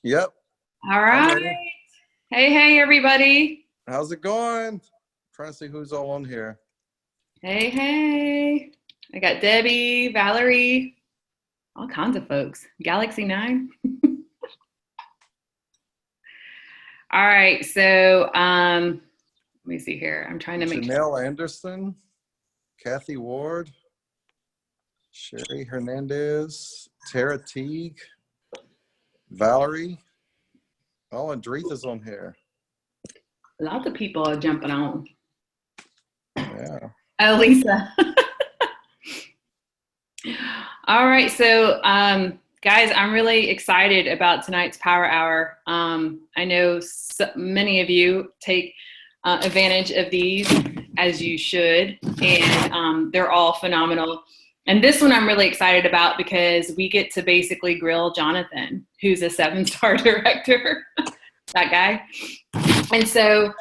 Yep, All I'm right. ready. Hey, everybody. How's it going? Trying to see who's all on here. Hey. I got Debbie, Valerie, all kinds of folks. Galaxy 9. All right. So, let me see here. I'm trying to make sure. Janelle Anderson, Kathy Ward, Sherry Hernandez, Tara Teague, Valerie. Oh, and Dretha's on here. Lots of people are jumping on. Yeah. Oh, Lisa. All right. So, guys, I'm really excited about tonight's Power Hour. I know many of you take advantage of these, as you should, and they're all phenomenal. And this one I'm really excited about because we get to basically grill Jonathan, who's a 7-star director, that guy. And so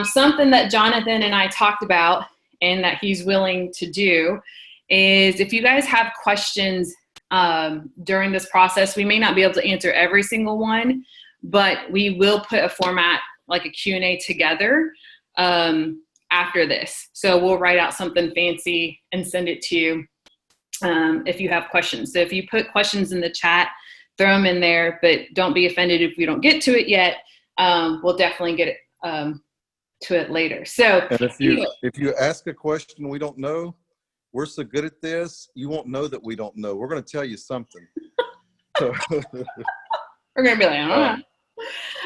something that Jonathan and I talked about and that he's willing to do is if you guys have questions during this process, we may not be able to answer every single one, but we will put a format like a Q&A together after this. So we'll write out something fancy and send it to you if you have questions. So if you put questions in the chat, throw them in there, but don't be offended if we don't get to it yet. We'll definitely get to it later. So and if you ask a question we don't know, we're so good at this, you won't know that we don't know. We're going to tell you something. So we're going to be like, I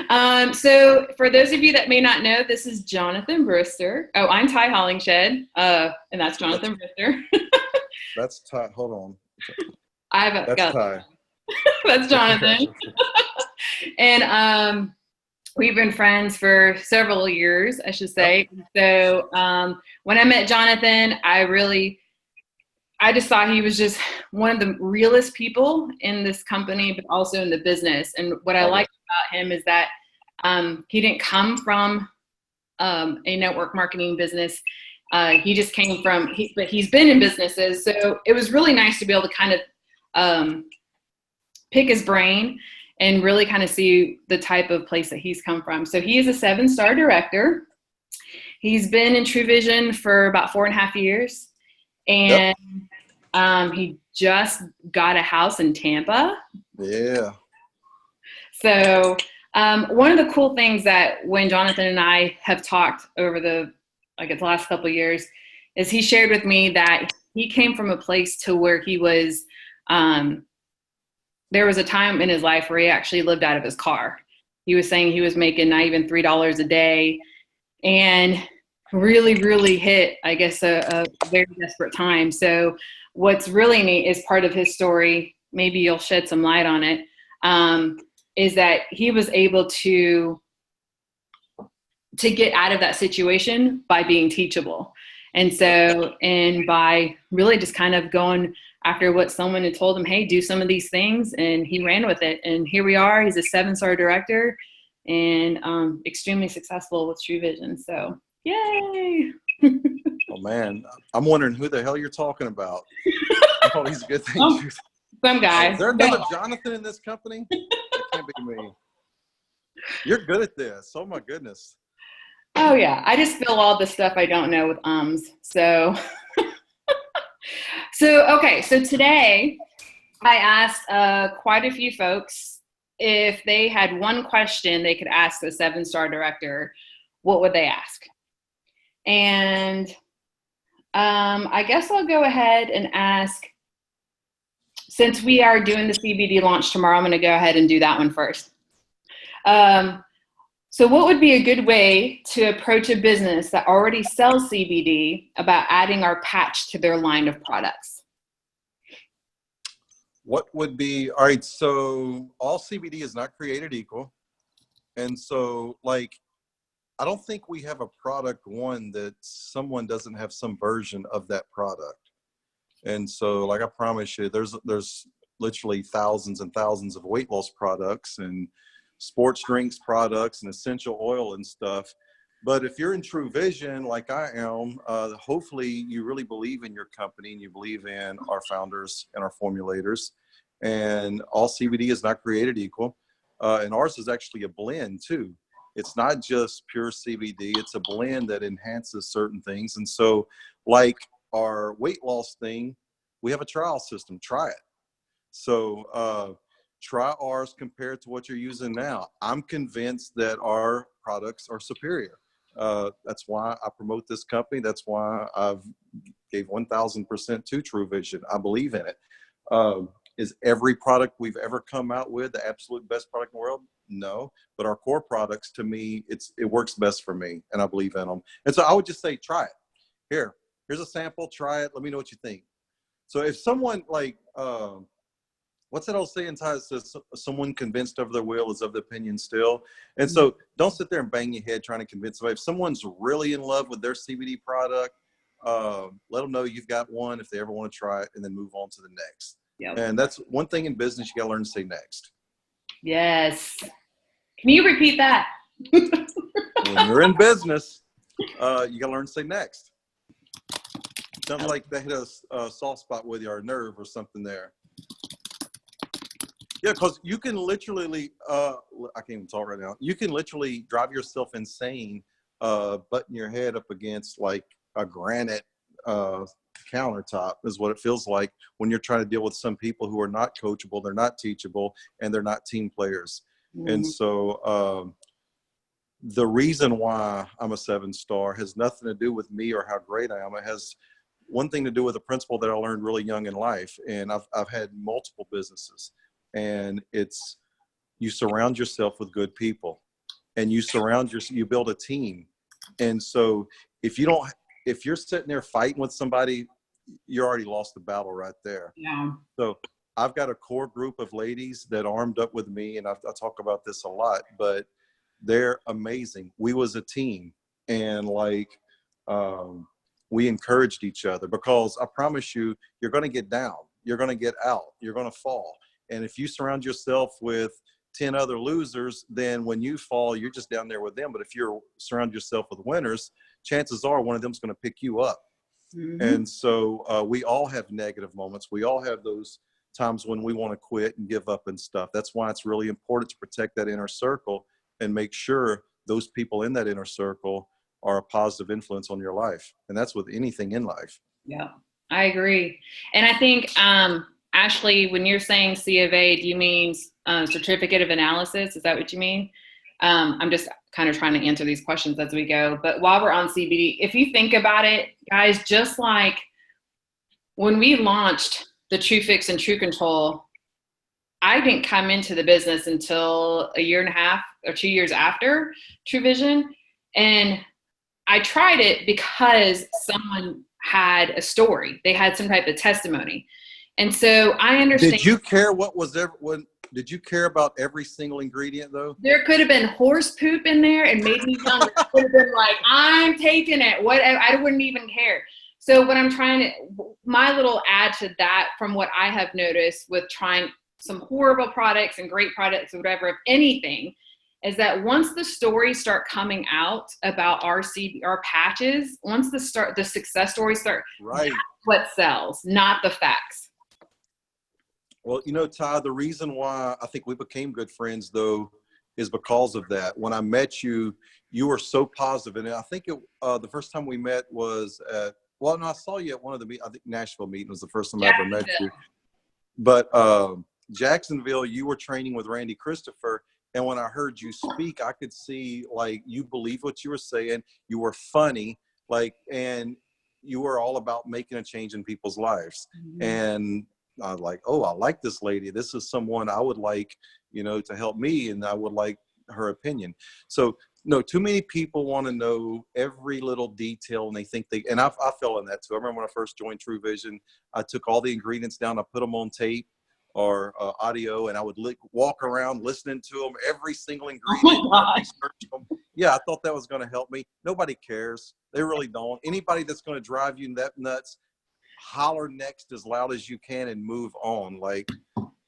don't know. So for those of you that may not know, this is Jonathan Brister. Oh, I'm Ty Hollingshed, and that's Jonathan Brister. That's Ty. Hold on. That's Ty. That's Jonathan. And we've been friends for several years, I should say. Yep. So when I met Jonathan, I just thought he was just one of the realest people in this company, but also in the business. And what I like about him is that he didn't come from a network marketing business. He just came from, but he's been in businesses. So it was really nice to be able to kind of pick his brain and really kind of see the type of place that he's come from. So he is a 7-star director. He's been in TrueVision for about 4.5 years. And he just got a house in Tampa. Yeah. So one of the cool things that when Jonathan and I have talked over the last couple of years is he shared with me that he came from a place to where he was, there was a time in his life where he actually lived out of his car. He was saying he was making not even $3 a day and really hit, I guess, a very desperate time. So what's really neat is part of his story, maybe you'll shed some light on it, is that he was able to get out of that situation by being teachable. And so, and by really just kind of going after what someone had told him, hey, do some of these things, and he ran with it. And here we are, he's a 7-star director and extremely successful with TrueVision. So, yay. Oh man, I'm wondering who the hell you're talking about. All these good things. Some guy. Is there another Jonathan in this company? That can't be me. You're good at this. Oh my goodness. Oh yeah, I just fill all the stuff I don't know with ums. So, so today I asked quite a few folks if they had one question they could ask the 7-star director, what would they ask? And I guess I'll go ahead and ask, since we are doing the CBD launch tomorrow, I'm going to go ahead and do that one first. So what would be a good way to approach a business that already sells CBD about adding our patch to their line of products? What would be, all right, so all CBD is not created equal. And so like, I don't think we have a product one that someone doesn't have some version of that product. And so like I promise you, there's literally thousands and thousands of weight loss products and sports drinks products and essential oil and stuff. But if you're in TrueVision, like I am, hopefully you really believe in your company and you believe in our founders and our formulators. And all CBD is not created equal. And ours is actually a blend too. It's not just pure CBD. It's a blend that enhances certain things. And so like our weight loss thing, we have a trial system. Try it. So try ours compared to what you're using now. I'm convinced that our products are superior. That's why I promote this company. That's why I've gave 1,000% to True Vision. I believe in it. Is every product we've ever come out with the absolute best product in the world? No, but our core products, to me, it works best for me, and I believe in them. And so I would just say, try it. Here's a sample. Try it. Let me know what you think. So if someone like, what's that old saying, Ty? It says someone convinced of their will is of the opinion still. And so don't sit there and bang your head trying to convince somebody. If someone's really in love with their CBD product, let them know you've got one if they ever want to try it, and then move on to the next. Yep. And that's one thing in business, you got to learn to say next. Yes. Can you repeat that? When you're in business, you got to learn to say next. Something like they hit a soft spot with you, or a nerve or something there. Yeah, because you can literally, I can't even talk right now. You can literally drive yourself insane, butting your head up against like a granite countertop is what it feels like when you're trying to deal with some people who are not coachable, they're not teachable, and they're not team players. Mm-hmm. And so the reason why I'm a 7-star has nothing to do with me or how great I am. It has one thing to do with a principle that I learned really young in life. And I've had multiple businesses, and it's, you surround yourself with good people, and you build a team. And so if you're sitting there fighting with somebody, you already lost the battle right there. Yeah. So I've got a core group of ladies that armed up with me, and I talk about this a lot, but they're amazing. We was a team, and like we encouraged each other, because I promise you, you're going to get down, you're going to get out, you're going to fall. And if you surround yourself with 10 other losers, then when you fall, you're just down there with them. But if you surround yourself with winners, chances are one of them is going to pick you up. Mm-hmm. And so we all have negative moments. We all have those times when we want to quit and give up and stuff. That's why it's really important to protect that inner circle and make sure those people in that inner circle are a positive influence on your life. And that's with anything in life. Yeah, I agree. And I think, Ashley, when you're saying C of A, do you mean certificate of analysis? Is that what you mean? I'm just kind of trying to answer these questions as we go. But while we're on CBD, if you think about it, guys, just like when we launched the True Fix and True Control, I didn't come into the business until 1.5 years or 2 years after True Vision. And I tried it because someone had a story. They had some type of testimony. And so I understand. Did you care did you care about every single ingredient though? There could have been horse poop in there and made me younger. I would have been like, I'm taking it. Whatever. I wouldn't even care. So what I'm trying to, my little add to that from what I have noticed with trying some horrible products and great products or whatever, if anything, is that once the stories start coming out about our patches, once the success stories start, right, that's what sells, not the facts. Well, you know, Ty, the reason why I think we became good friends, though, is because of that. When I met you, you were so positive. And I think the first time we met was I saw you at one of I think Nashville meeting was the first time I ever met you. But Jacksonville, you were training with Randy Christopher. And when I heard you speak, I could see, like, you believed what you were saying. You were funny, and you were all about making a change in people's lives. Mm-hmm. And I was like, oh, I like this lady. This is someone I would like, to help me, and I would like her opinion. So, no, too many people want to know every little detail, and they think and I fell in that too. I remember when I first joined True Vision, I took all the ingredients down, I put them on tape or audio, and I would walk around listening to them, every single ingredient. Yeah, I thought that was going to help me. Nobody cares. They really don't. Anybody that's going to drive you that nuts, holler next as loud as you can and move on.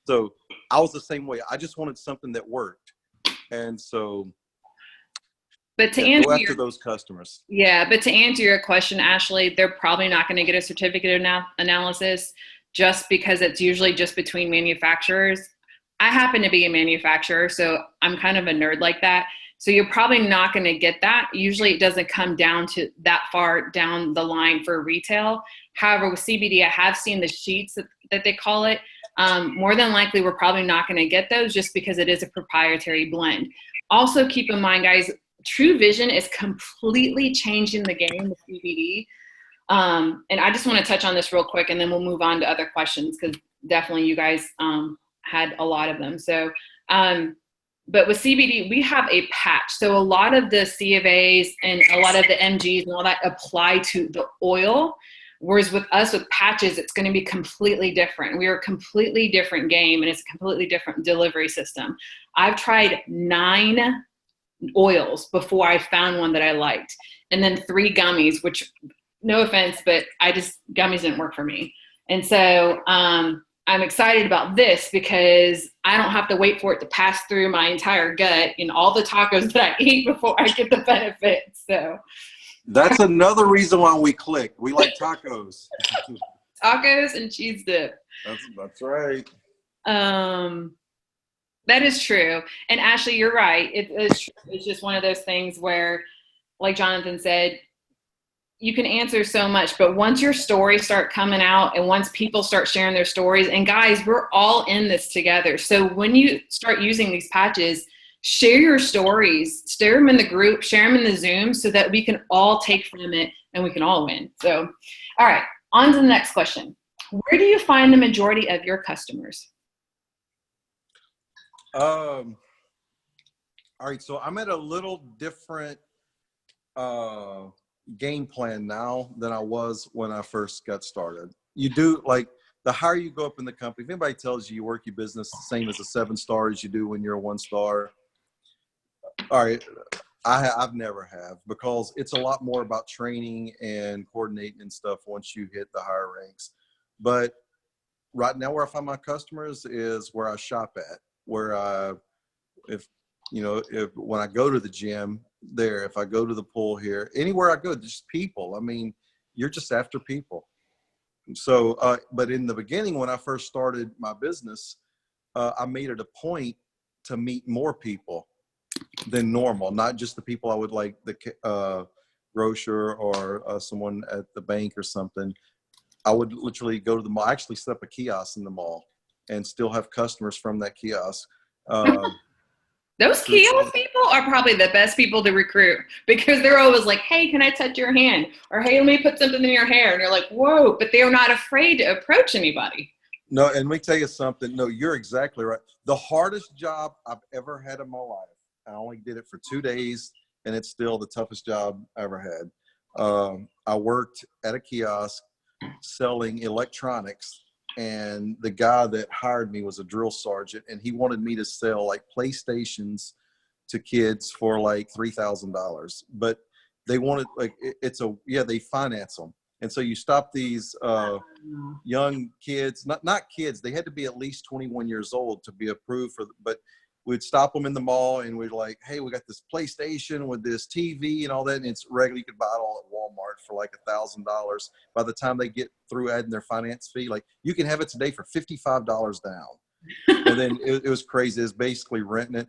So I was the same way. I just wanted something that worked. And so, but to answer those customers. Yeah, but to answer your question, Ashley, they're probably not going to get a certificate of analysis just because it's usually just between manufacturers. I happen to be a manufacturer, so I'm kind of a nerd like that. So you're probably not going to get that. Usually it doesn't come down to that far down the line for retail. However, with CBD, I have seen the sheets that they call it. More than likely, we're probably not going to get those just because it is a proprietary blend. Also, keep in mind, guys, True Vision is completely changing the game with CBD. And I just want to touch on this real quick, and then we'll move on to other questions because definitely you guys had a lot of them. So, but with CBD, we have a patch. So a lot of the C of A's and a lot of the MGs and all that apply to the oil. Whereas with us, with patches, it's going to be completely different. We are a completely different game, and it's a completely different delivery system. I've tried 9 oils before I found one that I liked. And then 3 gummies, which, no offense, but gummies didn't work for me. And so I'm excited about this because I don't have to wait for it to pass through my entire gut and all the tacos that I eat before I get the benefits. So that's another reason why we click. We like tacos. Tacos and cheese dip. That's right. That is true. And Ashley, you're right. It's just one of those things where, like Jonathan said, you can answer so much, but once your stories start coming out and once people start sharing their stories, and guys, we're all in this together. So when you start using these patches, share your stories, share them in the group, share them in the Zoom so that we can all take from it and we can all win. So, all right, on to the next question. Where do you find the majority of your customers? All right, so I'm at a little different game plan now than I was when I first got started. You do, like, the higher you go up in the company, if anybody tells you you work your business the same as a 7 star as you do when you're a 1 star, all right, I've never have, because it's a lot more about training and coordinating and stuff once you hit the higher ranks. But right now where I find my customers is where I shop at, where if when I go to the gym there, if I go to the pool here, anywhere I go, just people. I mean, you're just after people. So, but in the beginning, when I first started my business, I made it a point to meet more people than normal, not just the people I would like, the grocer or someone at the bank or something. I would literally go to the mall. I actually set up a kiosk in the mall and still have customers from that kiosk. Those kiosk people are probably the best people to recruit because they're always like, hey, can I touch your hand? Or, hey, let me put something in your hair. And you're like, whoa, but they're not afraid to approach anybody. No, and let me tell you something. No, you're exactly right. The hardest job I've ever had in my life, I only did it for 2 days, and it's still the toughest job I ever had. I worked at a kiosk selling electronics, and the guy that hired me was a drill sergeant, and he wanted me to sell like PlayStations to kids for like $3,000. But they wanted, like, they finance them. And so you stop these young kids, not kids, they had to be at least 21 years old to be approved for, but we'd stop them in the mall and we'd like, hey, we got this PlayStation with this TV and all that. And it's regular. You could buy it all at Walmart for like $1,000. By the time they get through adding their finance fee, like, you can have it today for $55 down. And then it was crazy. It was basically renting it.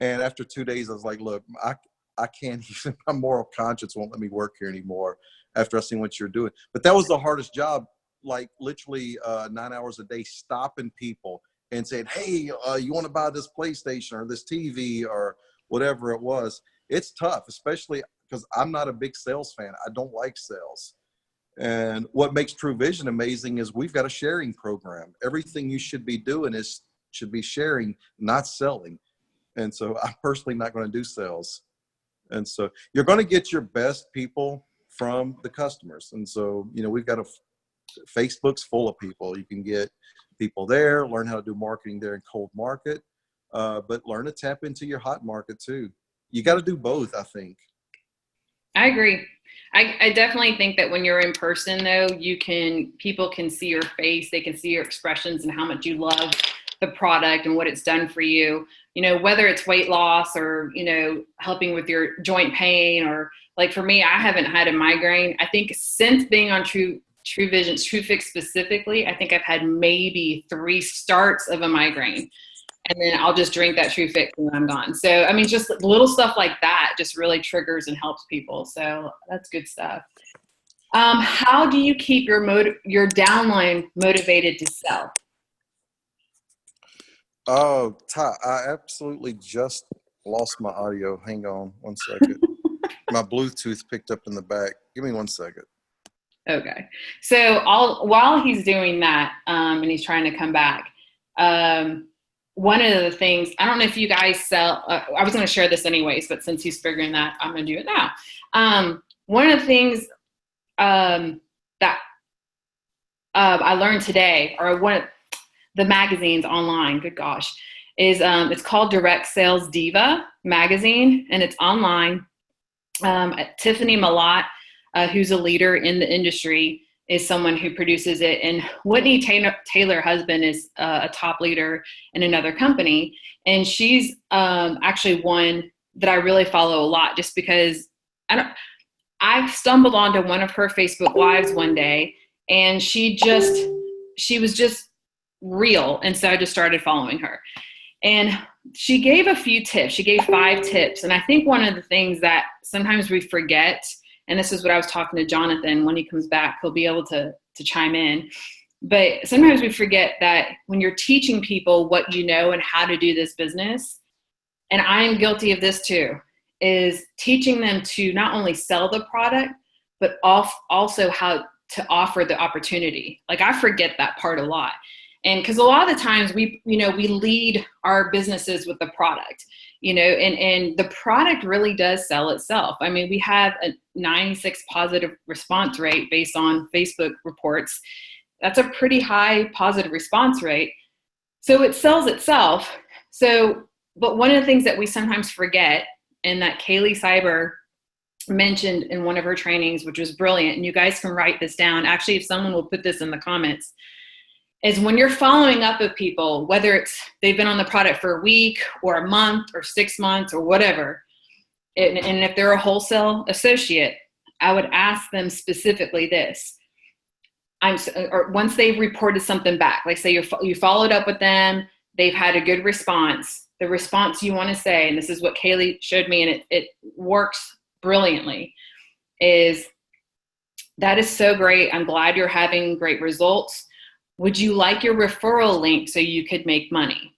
And after 2 days, I was like, look, I can't even, my moral conscience won't let me work here anymore after I seen what you're doing. But that was the hardest job, like literally 9 hours a day, stopping people and saying, hey, you want to buy this PlayStation or this TV or whatever it was. It's tough, especially because I'm not a big sales fan. I don't like sales. And what makes True Vision amazing is we've got a sharing program. Everything you should be doing should be sharing, not selling. And so I'm personally not going to do sales. And so you're going to get your best people from the customers. And so, we've got Facebook's full of people. You can get people there, learn how to do marketing there in cold market, but learn to tap into your hot market too. You got to do both, I think. I agree. I definitely think that when you're in person though, people can see your face, they can see your expressions and how much you love the product and what it's done for you, whether it's weight loss or, helping with your joint pain, or like for me, I haven't had a migraine. I think since being on True Vision, TrueFix specifically, I think I've had maybe 3 starts of a migraine. and then I'll just drink that True Fix when I'm gone. So, I mean, just little stuff like that just really triggers and helps people. So that's good stuff. How do you keep your downline motivated to sell? Oh, Ty, I absolutely just lost my audio. Hang on one second. My Bluetooth picked up in the back. Give me 1 second. Okay. So while he's doing that, and he's trying to come back, one of the things, I don't know if you guys sell, I was going to share this anyways, but since he's figuring that, I'm going to do it now. One of the things that I learned today, or one of the magazines online, good gosh, is it's called Direct Sales Diva magazine, and it's online. Tiffany Malott, who's a leader in the industry, is someone who produces it. And Whitney Taylor husband is a top leader in another company. And she's actually one that I really follow a lot, just because I stumbled onto one of her Facebook Lives one day, and she was just real. And so I just started following her. And she gave a few tips. She gave 5 tips. And I think one of the things that sometimes we forget, and this is what I was talking to Jonathan, when he comes back, he'll be able to chime in. But sometimes we forget that when you're teaching people what you know and how to do this business, and I'm guilty of this too, is teaching them to not only sell the product, but also how to offer the opportunity. Like, I forget that part a lot. And because a lot of the times we lead our businesses with the product, and the product really does sell itself. I mean, we have a 96 positive response rate based on Facebook reports. That's a pretty high positive response rate. So it sells itself. So, but one of the things that we sometimes forget, and that Kaylee Cyber mentioned in one of her trainings, which was brilliant, and you guys can write this down. Actually, if someone will put this in the comments, is when you're following up with people, whether it's they've been on the product for a week or a month or 6 months or whatever, and if they're a wholesale associate, I would ask them specifically this. Or once they've reported something back, like say you followed up with them, they've had a good response. The response you want to say, and this is what Kaylee showed me, and it works brilliantly, is, "That is so great. I'm glad you're having great results. Would you like your referral link so you could make money?"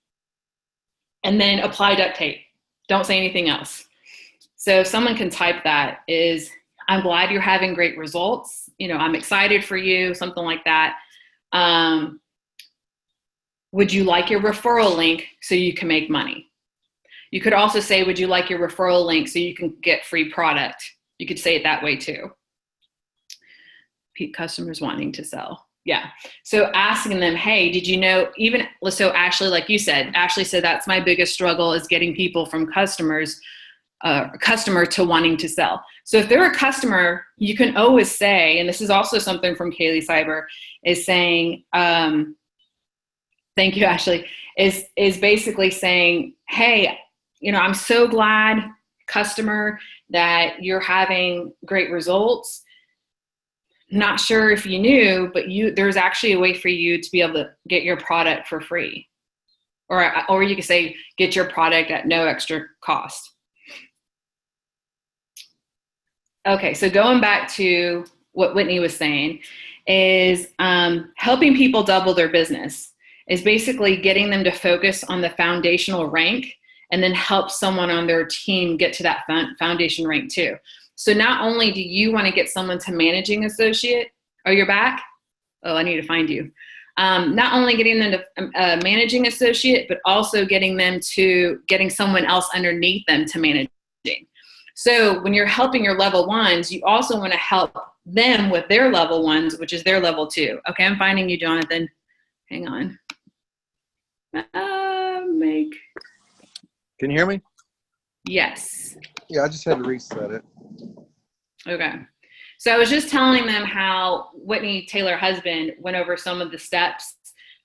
And then apply duct tape. Don't say anything else. So if someone can type that, is, "I'm glad you're having great results. I'm excited for you," something like that. "Would you like your referral link so you can make money?" You could also say, "Would you like your referral link so you can get free product?" You could say it that way too. Customers wanting to sell. Yeah. So asking them, "Hey, did you know," so Ashley, like you said, Ashley said, "That's my biggest struggle, is getting people from customer to wanting to sell." So if they're a customer, you can always say, and this is also something from Kaylee Cyber, is saying, thank you, Ashley, is basically saying, "Hey, I'm so glad, customer, that you're having great results. Not sure if you knew, but there's actually a way for you to be able to get your product for free." Or you could say, "Get your product at no extra cost." Okay, so going back to what Whitney was saying, is helping people double their business is basically getting them to focus on the foundational rank, and then help someone on their team get to that foundation rank too. So not only do you want to get someone to managing associate, oh, you're back? Oh, I need to find you. Not only getting them to managing associate, but also getting someone else underneath them to managing. So when you're helping your level ones, you also want to help them with their level ones, which is their level 2. Okay, I'm finding you, Jonathan. Hang on. Can you hear me? Yes. Yeah, I just had to reset it. Okay. So I was just telling them how Whitney Taylor husband went over some of the steps,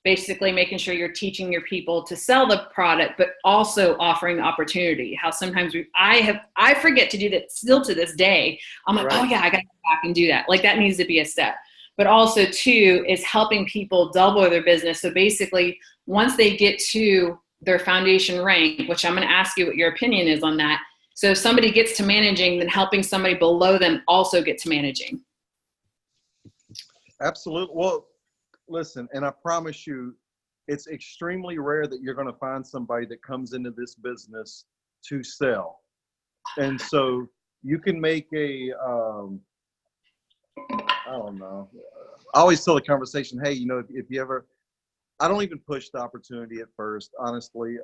basically making sure you're teaching your people to sell the product, but also offering the opportunity. How sometimes I forget to do that still to this day. I'm like, right. Oh yeah, I got to go back and do that. Like, that needs to be a step. But also too, is helping people double their business. So basically, once they get to their foundation rank, which I'm going to ask you what your opinion is on that. So if somebody gets to managing, then helping somebody below them also get to managing. Absolutely. Well, listen, and I promise you, it's extremely rare that you're going to find somebody that comes into this business to sell. And so you can make I don't know. I always tell the conversation, hey, you know, if you ever, I don't even push the opportunity at first, honestly.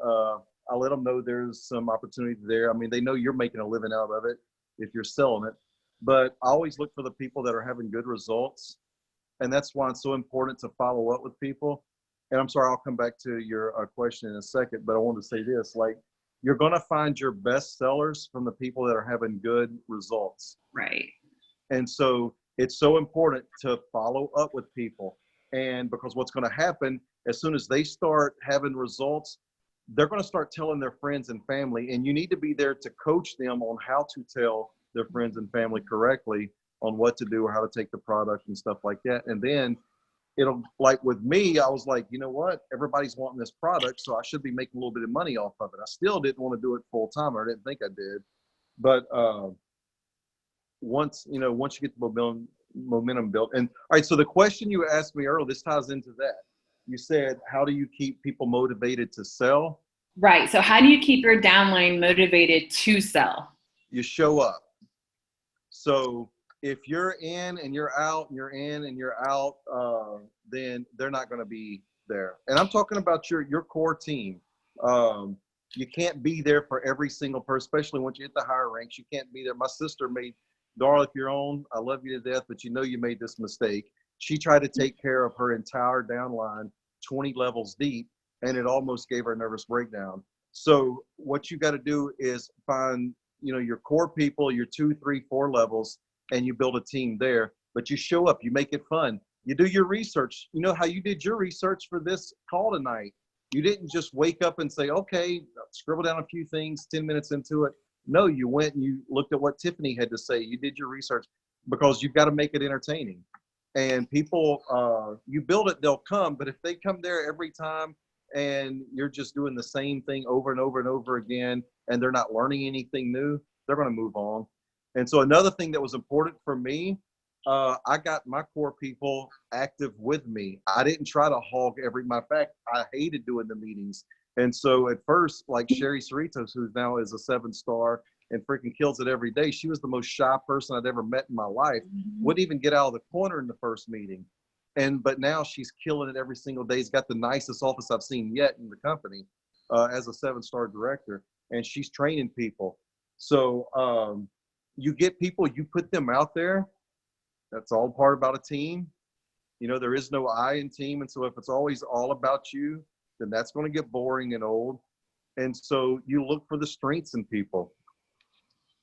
I let them know there's some opportunity there. I mean, they know you're making a living out of it if you're selling it. But I always look for the people that are having good results. And that's why it's so important to follow up with people. And I'm sorry, I'll come back to your question in a second, but I wanted to say this, like, you're going to find your best sellers from the people that are having good results. Right. And so it's so important to follow up with people. And because what's going to happen as soon as they start having results, they're going to start telling their friends and family, and you need to be there to coach them on how to tell their friends and family correctly on what to do or how to take the product and stuff like that. And then it'll, like with me, I was like, you know what, everybody's wanting this product, so I should be making a little bit of money off of it. I still didn't want to do it full time, or I didn't think I did. But once you get the momentum built. And all right, so the question you asked me earlier, this ties into that. You said, how do you keep people motivated to sell? Right. So how do you keep your downline motivated to sell? You show up. So if you're in and you're out, and you're in and you're out, then they're not going to be there. And I'm talking about your core team. You can't be there for every single person, especially once you hit the higher ranks. You can't be there. My sister made, Darla, if you're on, I love you to death, but you know you made this mistake. She tried to take care of her entire downline 20 levels deep, and it almost gave her a nervous breakdown. So what you got to do is find, your core people, your 2, 3, 4 levels, and you build a team there. But you show up, you make it fun. You do your research. You know how you did your research for this call tonight. You didn't just wake up and say, okay, scribble down a few things 10 minutes into it. No, you went and you looked at what Tiffany had to say. You did your research, because you've got to make it entertaining. And people, you build it, they'll come. But if they come there every time and you're just doing the same thing over and over and over again, and they're not learning anything new, they're going to move on. And so another thing that was important for me, I got my core people active with me. I didn't try to hog my fact. I hated doing the meetings. And so at first, like Sherry Cerritos, who now is a 7-star and freaking kills it every day, she was the most shy person I'd ever met in my life. Wouldn't even get out of the corner in the first meeting. But now she's killing it every single day. She's got the nicest office I've seen yet in the company as a 7-star director, and she's training people. So you get people, you put them out there. That's all part about a team. There is no I in team. And so if it's always all about you, then that's going to get boring and old. And so you look for the strengths in people.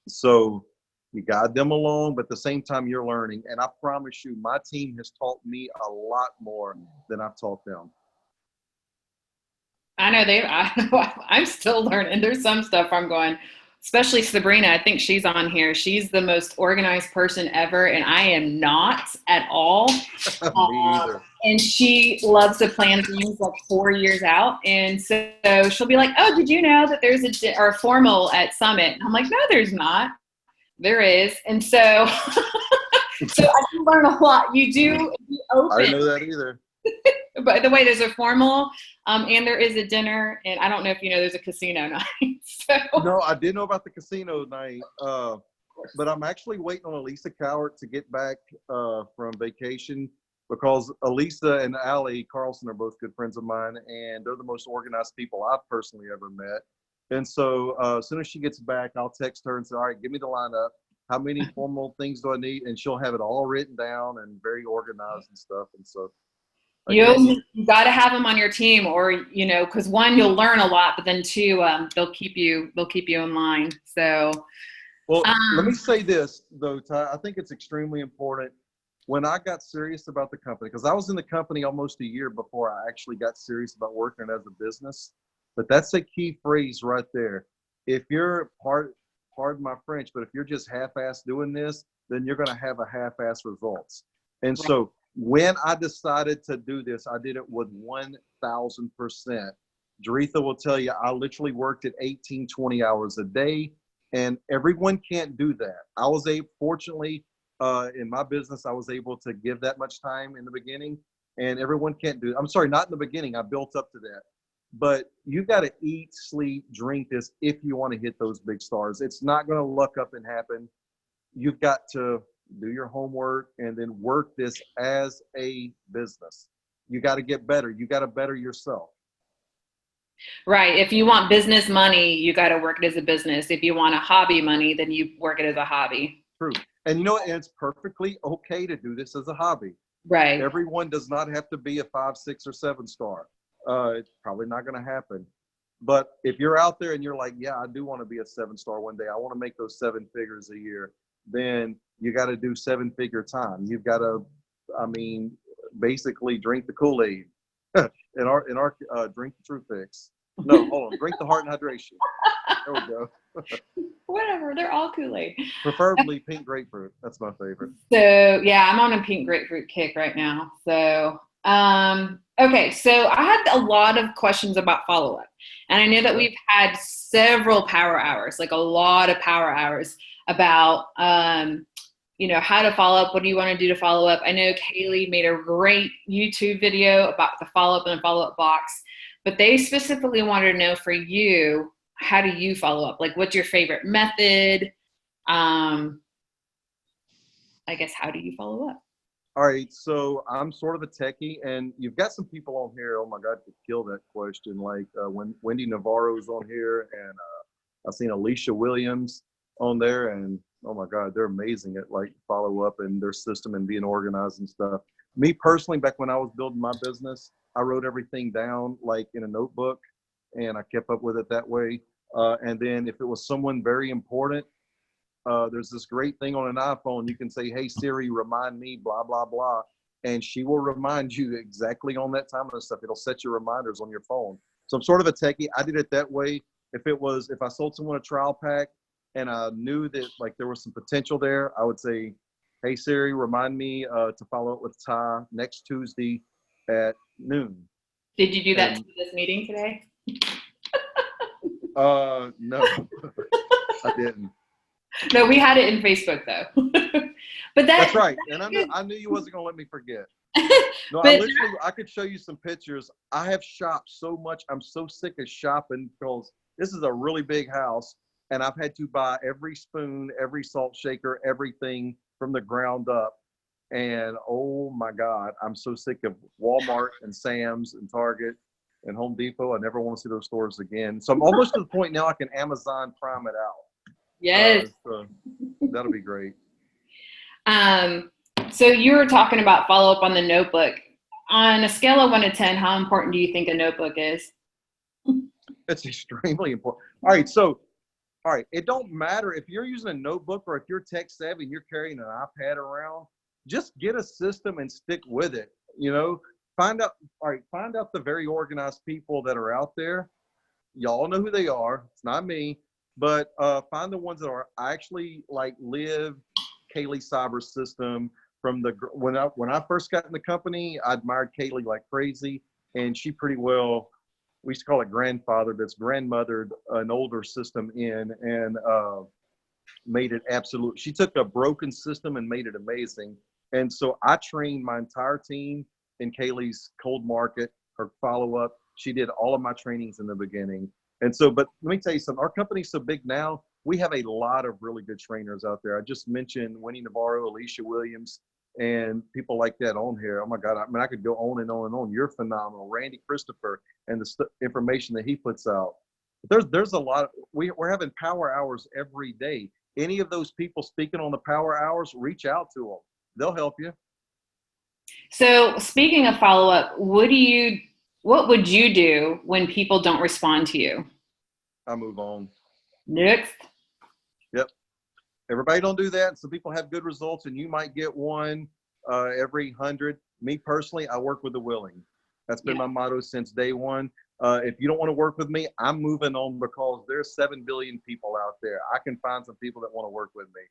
So you guide them along, but at the same time you're learning. And I promise you, my team has taught me a lot more than I've taught them. I know I'm still learning. There's some stuff I'm going, especially Sabrina. I think she's on here. She's the most organized person ever, and I am not at all. Me either. And she loves to plan things like 4 years out. And so she'll be like, oh, did you know that there's a formal at Summit? And I'm like, no, there's not. There is. And so, so I do learn a lot. You do be open. I didn't know that either. By the way, there's a formal and there is a dinner. And I don't know if you know, there's a casino night. So. No, I did know about the casino night. But I'm actually waiting on Elisa Cowart to get back from vacation, because Elisa and Allie Carlson are both good friends of mine, and they're the most organized people I've personally ever met. And so as soon as she gets back, I'll text her and say, all right, give me the lineup. How many formal things do I need? And she'll have it all written down and very organized and stuff. And so you got to have them on your team, or, because one, you'll learn a lot, but then two, they'll keep you in line. So, well, let me say this though, Ty, I think it's extremely important. When I got serious about the company, because I was in the company almost a year before I actually got serious about working as a business, but that's a key phrase right there. If you're pardon my French, but if you're just half-ass doing this, then you're going to have a half-ass results. And so when I decided to do this, I did it with 1,000%. Jaretha will tell you, I literally worked at 18, 20 hours a day, and everyone can't do that. I was fortunately, in my business, I was able to give that much time in the beginning, and everyone can't do it. I'm sorry, not in the beginning. I built up to that. But you got to eat, sleep, drink this if you want to hit those big stars. It's not going to luck up and happen. You've got to do your homework and then work this as a business. You got to get better. You got to better yourself. Right. If you want business money, you got to work it as a business. If you want a hobby money, then you work it as a hobby. True. And you know, it's perfectly okay to do this as a hobby. Right. Everyone does not have to be a 5, 6, or 7 star. It's probably not going to happen. But if you're out there and you're like, yeah, I do want to be a 7-star one day, I want to make those 7 figures a year, then you got to do 7-figure time. You've got to, basically drink the Kool-Aid. in our drink the True Fix. No, hold on, drink the Heart and Hydration. There we go. Whatever, they're all Kool-Aid. Preferably pink grapefruit. That's my favorite. So yeah, I'm on a pink grapefruit kick right now. So okay, so I had a lot of questions about follow-up, and I know that we've had several power hours, like a lot of power hours about how to follow up. What do you want to do to follow up? I know Kaylee made a great YouTube video about the follow-up and the follow-up box, but they specifically wanted to know for you, how do you follow up? Like, what's your favorite method? I guess, how do you follow up? All right, so I'm sort of a techie, and you've got some people on here, oh my God, to kill that question, like when Wendy Navarro's on here, and I've seen Alicia Williams on there, and oh my God, they're amazing at like follow up and their system and being organized and stuff. Me personally, back when I was building my business, I wrote everything down like in a notebook, and I kept up with it that way. And then if it was someone very important, there's this great thing on an iPhone. You can say, hey, Siri, remind me, blah, blah, blah. And she will remind you exactly on that time and stuff. It'll set your reminders on your phone. So I'm sort of a techie. I did it that way. If I sold someone a trial pack and I knew that like there was some potential there, I would say, hey, Siri, remind me to follow up with Ty next Tuesday at noon. Did you do that to this meeting today? No, I didn't. No, we had it in Facebook though. But that's right. And I knew you wasn't gonna let me forget. No, I could show you some pictures. I have shopped so much. I'm so sick of shopping because this is a really big house, and I've had to buy every spoon, every salt shaker, everything from the ground up. And oh my God, I'm so sick of Walmart and Sam's and Target and Home Depot. I never want to see those stores again. So I'm almost to the point now I can Amazon Prime it out. Yes. So that'll be great. So you were talking about follow up on the notebook. On a scale of 1 to 10, how important do you think a notebook is? It's extremely important. All right. It don't matter if you're using a notebook or if you're tech savvy and you're carrying an iPad around, just get a system and stick with it. Find out the very organized people that are out there. Y'all know who they are. It's not me, but find the ones that are actually like live Kaylee Cyber's system. When I first got in the company, I admired Kaylee like crazy, and she pretty well, we used to call it grandfather, that's grandmothered an older system in and made it absolute. She took a broken system and made it amazing. And so I trained my entire team in Kaylee's cold market, her follow-up. She did all of my trainings in the beginning. And so, but let me tell you something, our company's so big now, we have a lot of really good trainers out there. I just mentioned Wendy Navarro, Alicia Williams, and people like that on here. Oh my God, I could go on and on and on. You're phenomenal. Randy Christopher and the information that he puts out. There's a lot. We're having power hours every day. Any of those people speaking on the power hours, reach out to them. They'll help you. So speaking of follow-up, what would you do when people don't respond to you? I move on. Next. Yep. Everybody don't do that. Some people have good results, and you might get one every 100. Me personally, I work with the willing. That's been my motto since day one. If you don't want to work with me, I'm moving on because there's 7 billion people out there. I can find some people that want to work with me.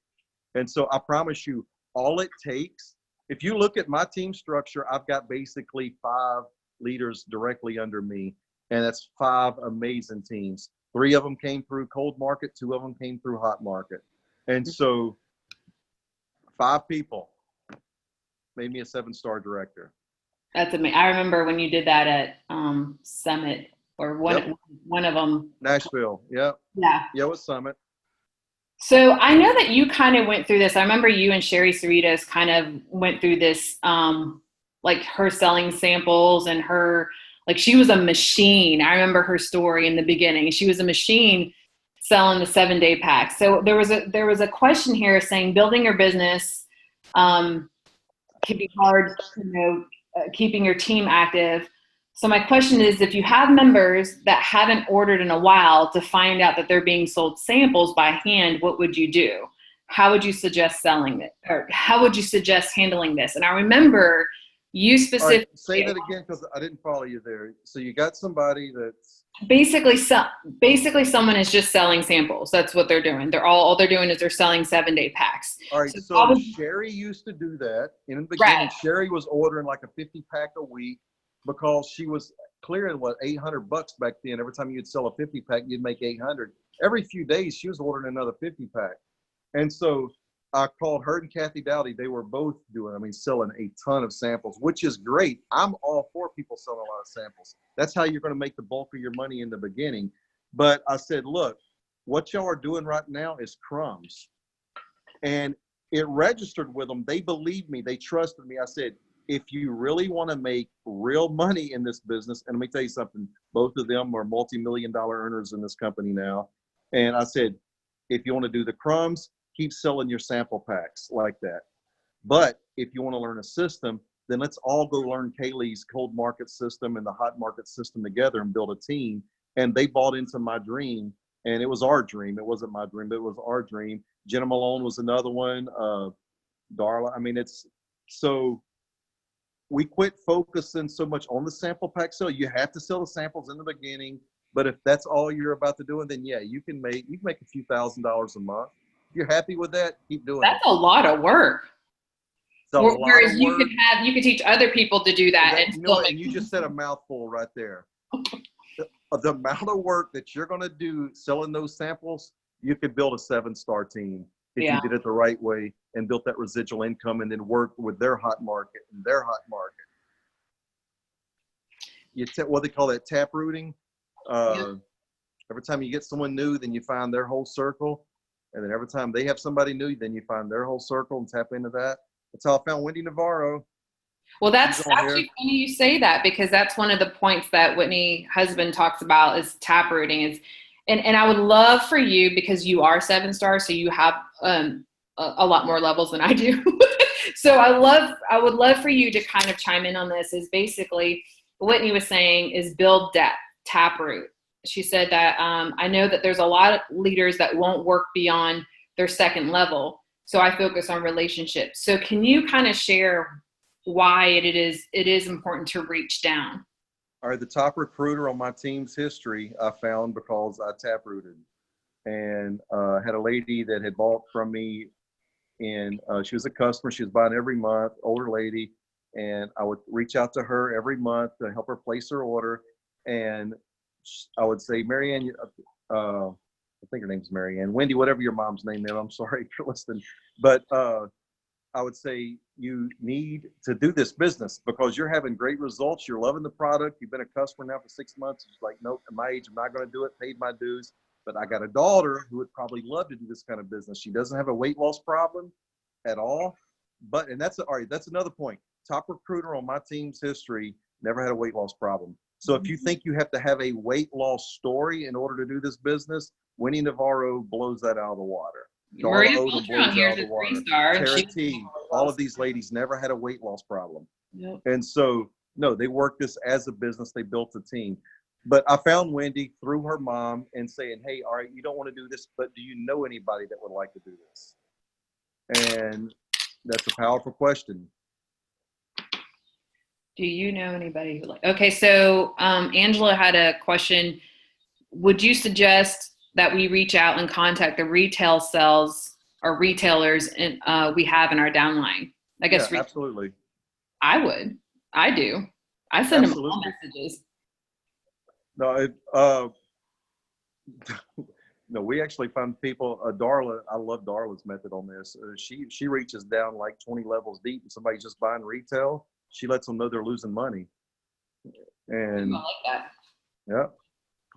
And so I promise you, all it takes, if you look at my team structure, I've got basically 5 leaders directly under me. And that's 5 amazing teams. 3 of them came through cold market, 2 of them came through hot market. And so 5 people made me a 7-star director. That's amazing. I remember when you did that at Summit, or one of them. Nashville. Yep. Yeah. Yeah, it was Summit. So I know that you kind of went through this. I remember you and Sherry Cerritos kind of went through this, like her selling samples and her, like she was a machine. I remember her story in the beginning. She was a machine selling the 7-day packs. So there was a question here saying building your business can be hard, keeping your team active. So my question is, if you have members that haven't ordered in a while to find out that they're being sold samples by hand, what would you do? How would you suggest selling it? Or how would you suggest handling this? And I remember you specifically— All right, say that again, because I didn't follow you there. So you got somebody that's— Basically someone is just selling samples. That's what they're doing. All they're doing is they're selling 7-day packs. All right, so Sherry used to do that. In the beginning, right. Sherry was ordering like a 50-pack a week, because she was clearing $800 back then. Every time you'd sell a 50-pack, you'd make $800. Every few days, she was ordering another 50-pack. And so I called her and Kathy Dowdy. They were both selling a ton of samples, which is great. I'm all for people selling a lot of samples. That's how you're going to make the bulk of your money in the beginning. But I said, look, what y'all are doing right now is crumbs. And it registered with them. They believed me. They trusted me. I said, if you really want to make real money in this business, and let me tell you something, both of them are multi-million-dollar earners in this company now. And I said, if you want to do the crumbs, keep selling your sample packs like that. But if you want to learn a system, then let's all go learn Kaylee's cold market system and the hot market system together and build a team. And they bought into my dream. And it was our dream. It wasn't my dream, but it was our dream. Jenna Malone was another one. Darla. So we quit focusing so much on the sample pack sale. You have to sell the samples in the beginning, but if that's all you're about to do, then yeah, you can make a few $1,000s a month. If you're happy with that, keep doing it. That's a lot of work. Whereas you could teach other people to do that, and still make— and you just said a mouthful right there. The amount of work that you're going to do selling those samples, you could build a 7-star team if you did it the right way and built that residual income, and then worked with their hot market and their hot market. What they call that, tap rooting. Every time you get someone new, then you find their whole circle. And then every time they have somebody new, then you find their whole circle and tap into that. That's how I found Wendy Navarro. Well, that's actually funny you say that, because that's one of the points that Whitney husband talks about is tap rooting. And I would love for you, because you are 7-star, so you have a lot more levels than I do. So I would love for you to kind of chime in on this. Is basically Whitney was saying is build depth, taproot. She said that I know that there's a lot of leaders that won't work beyond their second level. So I focus on relationships. So can you kind of share why it is important to reach down? All right, the top recruiter on my team's history I found because I taprooted, and had a lady that had bought from me, and she was a customer. She was buying every month, older lady, and I would reach out to her every month to help her place her order. And I would say, Marianne, I think her name's Marianne, Wendy, whatever your mom's name is, I'm sorry for listening. But I would say you need to do this business because you're having great results. You're loving the product. You've been a customer now for 6 months. She's like, nope, at my age, I'm not going to do it. Paid my dues. But I got a daughter who would probably love to do this kind of business. She doesn't have a weight loss problem at all. And that's another point. Top recruiter on my team's history, never had a weight loss problem. So if you think you have to have a weight loss story in order to do this business, Winnie Navarro blows that out of the water. Darla Odom blows out of the water. Tara T, all of these ladies never had a weight loss problem. Yep. And so, no, they worked this as a business. They built a team. But I found Wendy through her mom and saying, hey, all right, you don't want to do this, but do you know anybody that would like to do this? And that's a powerful question. Do you know anybody who okay, so Angela had a question. Would you suggest that we reach out and contact the retail sales or retailers we have in our downline? I guess. Yeah, absolutely. I would. I do. I send them all messages. No, no, we actually find people. Darla, I love Darla's method on this. She reaches down like 20 levels deep, and somebody's just buying retail. She lets them know they're losing money, Ooh, and I like that. yeah,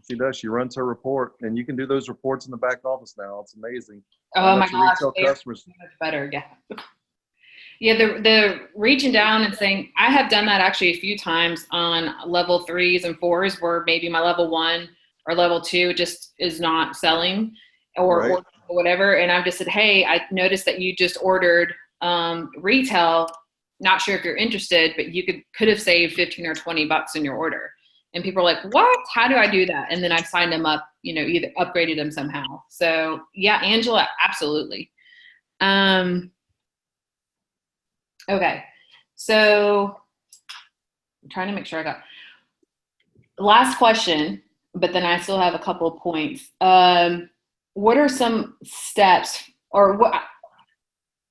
she does. She runs her report, and you can do those reports in the back office now. It's amazing how Oh my much your gosh, retail they are customers. so much better. Yeah. Yeah, the reaching down and saying, I have done that actually a few times on level threes and fours where maybe my level one or level two just is not selling Right. or whatever. And I've just said, hey, I noticed that you just ordered retail. Not sure if you're interested, but you could have saved 15 or $20 in your order. And people are like, what? How do I do that? And then I've signed them up, either upgraded them somehow. So yeah, Angela, absolutely. Um, Okay. So I'm trying to make sure I got last question, but then I still have a couple of points. What are some steps or what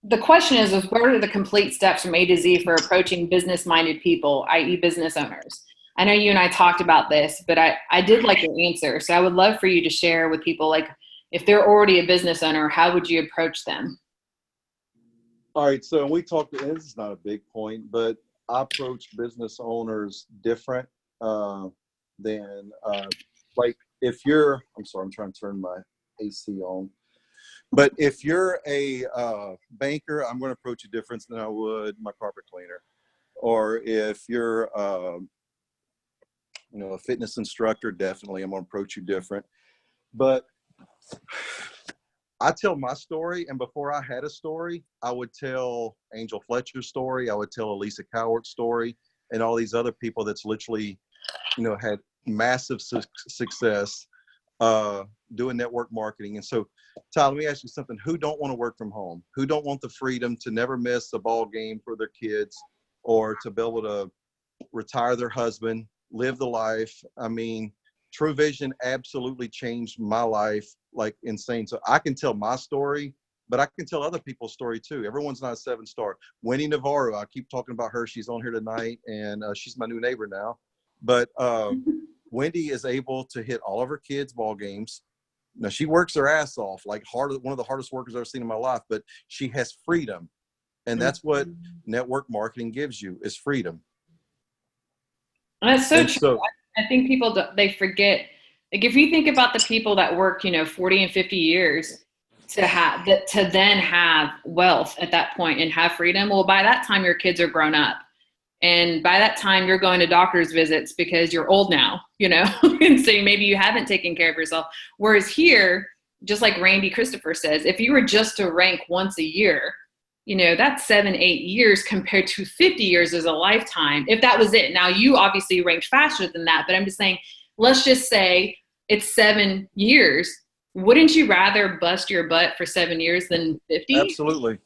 the question is what are the complete steps from A to Z for approaching business minded people, i.e. business owners? I know you and I talked about this, but I did like your answer. So I would love for you to share with people, like if they're already a business owner, how would you approach them? All right. So we talked. And this is not a big point, but I approach business owners different than like if you're. I'm sorry. I'm trying to turn my AC on. But if you're a banker, I'm going to approach you different than I would my carpet cleaner. Or if you're, a fitness instructor, definitely I'm going to approach you different. But I tell my story, and before I had a story, I would tell Angel Fletcher's story. I would tell Elisa Cowart's story, and all these other people that's literally, had massive success doing network marketing. And so, Ty, let me ask you something. Who don't want to work from home? Who don't want the freedom to never miss a ball game for their kids or to be able to retire their husband, live the life? I mean, True Vision absolutely changed my life like insane. So I can tell my story, but I can tell other people's story too. Everyone's not a 7-star. Wendy Navarro, I keep talking about her. She's on here tonight, and she's my new neighbor now. But Wendy is able to hit all of her kids' ball games. Now she works her ass off, like one of the hardest workers I've ever seen in my life. But she has freedom, and that's what network marketing gives you is freedom. That's so And true. so, I think people they forget. Like if you think about the people that work, 40 and 50 years to have that to then have wealth at that point and have freedom. Well, by that time your kids are grown up. And by that time you're going to doctor's visits because you're old now, and so maybe you haven't taken care of yourself. Whereas here, just like Randy Christopher says, if you were just to rank once a year, that's 7-8 years compared to 50 years is a lifetime. If that was it. Now you obviously ranked faster than that, but I'm just saying, let's just say it's 7 years. Wouldn't you rather bust your butt for 7 years than 50? absolutely.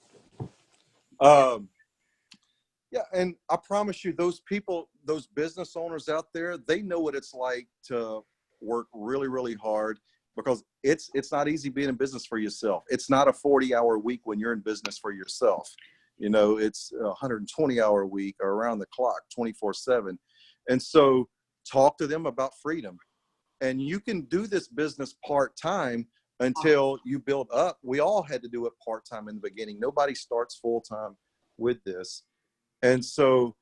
Yeah, and I promise you, those people, those business owners out there, they know what it's like to work really, really hard because it's not easy being in business for yourself. It's not a 40-hour week when you're in business for yourself. It's a 120-hour week or around the clock, 24/7. And so talk to them about freedom. And you can do this business part-time until you build up. We all had to do it part-time in the beginning. Nobody starts full-time with this. And so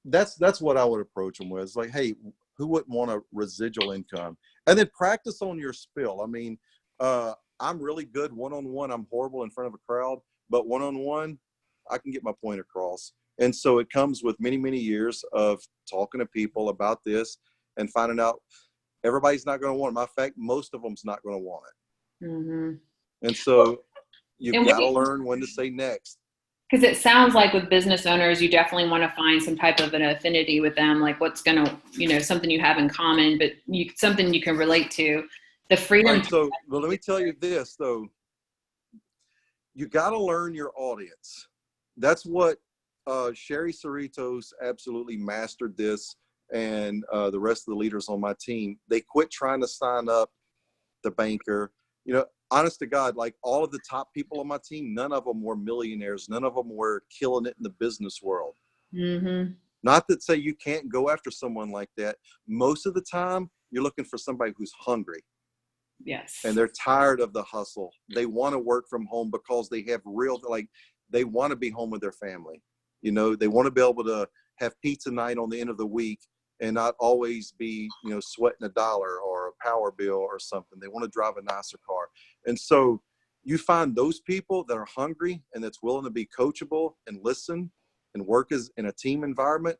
that's what I would approach them with. It's like, hey, who wouldn't want a residual income? And then practice on your spill. I mean, I'm really good one-on-one. I'm horrible in front of a crowd, but one-on-one, I can get my point across. And so it comes with many, many years of talking to people about this and finding out everybody's not going to want it. Matter of fact, most of them's not going to want it. Mm-hmm. And so you've And got to learn when to say next. because it sounds like with business owners, you definitely want to find some type of an affinity with them, like what's going to, something you have in common, but something you can relate to. The freedom. All right, so well, let me tell you this, though. You got to learn your audience. That's what Sherry Cerritos absolutely mastered this, and the rest of the leaders on my team. They quit trying to sign up the banker. Honest to God, like all of the top people on my team, none of them were millionaires. None of them were killing it in the business world. Mm-hmm. Not that say you can't go after someone like that. Most of the time, you're looking for somebody who's hungry. Yes. And they're tired of the hustle. They want to work from home because they have they want to be home with their family. You know, they want to be able to have pizza night on the end of the week and not always be, sweating $1 or a power bill or something. They want to drive a nicer car. And so you find those people that are hungry and that's willing to be coachable and listen and work as in a team environment.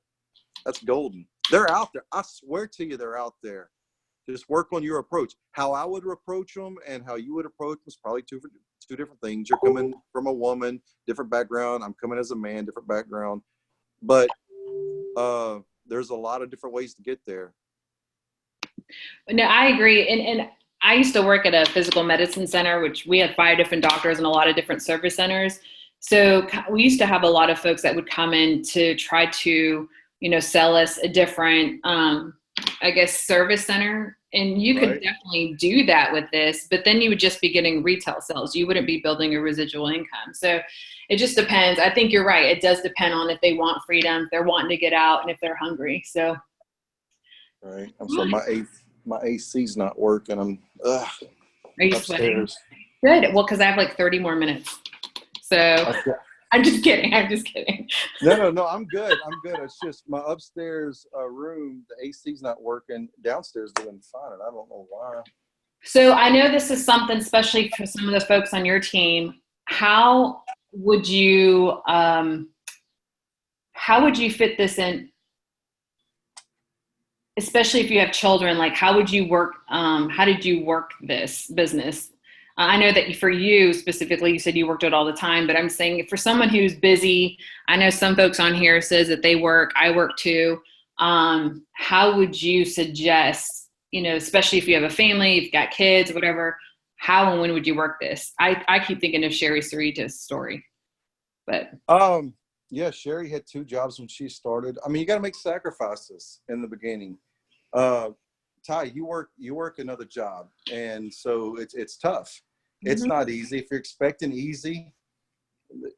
That's golden. They're out there. I swear to you, they're out there. Just work on your approach. How I would approach them and how you would approach them is probably two different things. You're coming from a woman, different background. I'm coming as a man, different background. But there's a lot of different ways to get there. No, I agree. And I used to work at a physical medicine center, which we had 5 different doctors and a lot of different service centers. So we used to have a lot of folks that would come in to try to, sell us a different, service center. And you could definitely do that with this, but then you would just be getting retail sales. You wouldn't be building a residual income. So it just depends. I think you're right. It does depend on if they want freedom, if they're wanting to get out, and if they're hungry. So. Right. I'm sorry, my AC's not working. I'm Are you upstairs. Sweating? Good. Well, because I have like 30 more minutes. So I'm just kidding. No, I'm good. It's just my upstairs room, the AC's not working. Downstairs doing fine, and I don't know why. So I know this is something, especially for some of the folks on your team. How would you fit this in? Especially if you have children, like how did you work this business? I know that for you specifically, you said you worked it all the time, but I'm saying for someone who's busy, I know some folks on here says that they work, I work too. How would you suggest, especially if you have a family, you've got kids, whatever, how and when would you work this? I keep thinking of Sherry Sarita's story, but. Yeah, Sherry had 2 jobs when she started. I mean, you got to make sacrifices in the beginning. Ty, you work another job, and so it's tough. Mm-hmm. It's not easy. If you're expecting easy,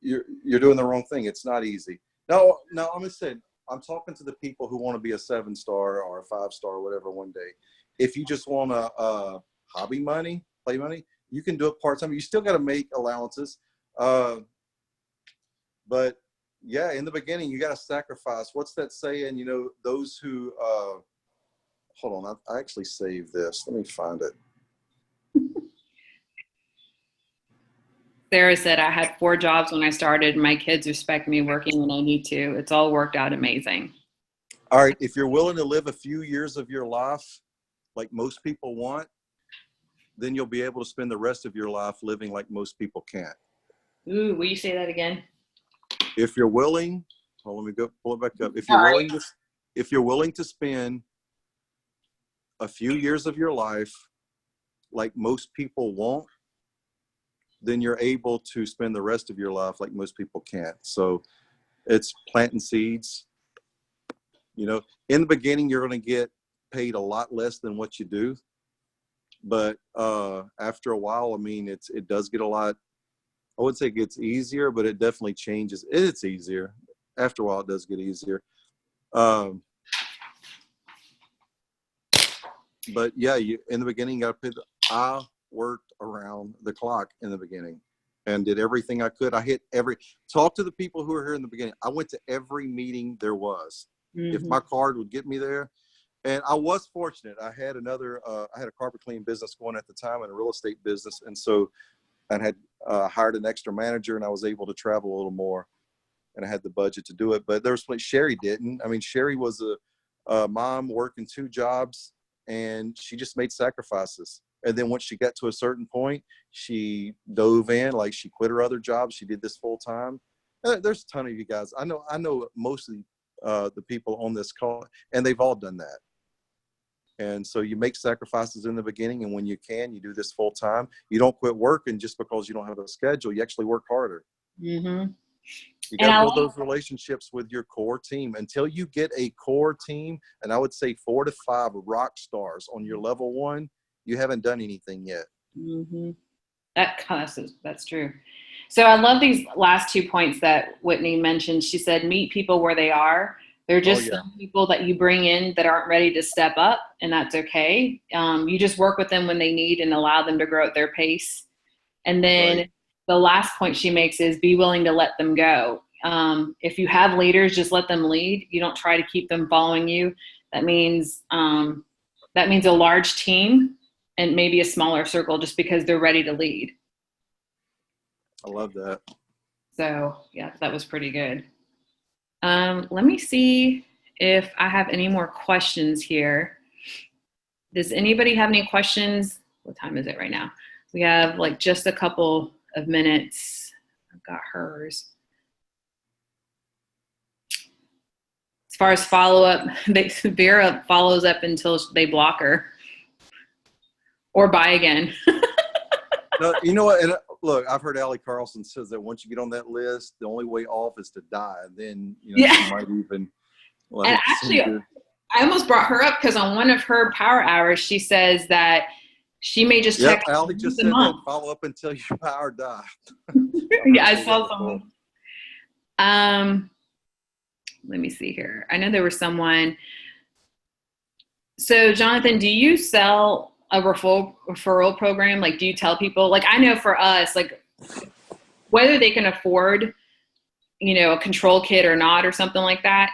you're doing the wrong thing. It's not easy. No, I'm gonna say I'm talking to the people who want to be a 7-star or a 5-star, whatever, one day. If you just want a hobby money, play money, you can do it part-time. You still got to make allowances, but yeah, in the beginning, you got to sacrifice. What's that saying? Those who, hold on, I actually saved this. Let me find it. Sarah said, I had 4 jobs when I started. My kids respect me working when I need to. It's all worked out amazing. All right. If you're willing to live a few years of your life like most people want, then you'll be able to spend the rest of your life living like most people can't. Ooh, will you say that again? If you're willing, let me go pull it back up. If you're willing to spend a few years of your life like most people won't, then you're able to spend the rest of your life like most people can't. So it's planting seeds. In the beginning, you're going to get paid a lot less than what you do. But after a while, I mean, it does get a lot. I wouldn't say it gets easier, but it definitely changes. It's easier. After a while, it does get easier. But yeah, in the beginning, you got to pay. I worked around the clock in the beginning and did everything I could. Talk to the people who were here in the beginning. I went to every meeting there was. Mm-hmm. If my card would get me there. And I was fortunate. I had a carpet cleaning business going at the time and a real estate business. And so I had hired an extra manager and I was able to travel a little more and I had the budget to do it. But there was Sherry didn't. I mean, Sherry was a mom working 2 jobs and she just made sacrifices. And then once she got to a certain point, she dove in, like she quit her other job. She did this full time. There's a ton of you guys. I know most of the people on this call, and they've all done that. And so you make sacrifices in the beginning, and when you can, you do this full time. You don't quit working just because you don't have a schedule. You actually work harder. Mm-hmm. You got to build those relationships with your core team until you get a core team. And I would say 4 to 5 rock stars on your level 1. You haven't done anything yet. Mm-hmm. That's true. So I love these last 2 points that Whitney mentioned. She said, meet people where they are. There are Oh just yeah. some people that you bring in that aren't ready to step up, and that's okay. You just work with them when they need and allow them to grow at their pace. And then Right. the last point she makes is be willing to let them go. If you have leaders, just let them lead. You don't try to keep them following you. That means a large team and maybe a smaller circle just because they're ready to lead. I love that. So yeah, that was pretty good. Let me see if I have any more questions here. Does anybody have any questions? What time is it right now? We have like just a couple of minutes. I've got hers. As far as follow up, Vera follows up until they block her or buy again. No, you know what? And look, I've heard Allie Carlson says that once you get on that list, the only way off is to die. And then, you know, Yeah. you might even And like actually, I almost brought her up because on one of her power hours, she says that she may just Yep, check Allie just said that. Follow up until you power die. Yeah, I saw someone. Let me see here. I know there was someone. So, Jonathan, do you sell a referral program? Like, do you tell people? Like, I know for us, like, whether they can afford, you know, a control kit or not, or something like that,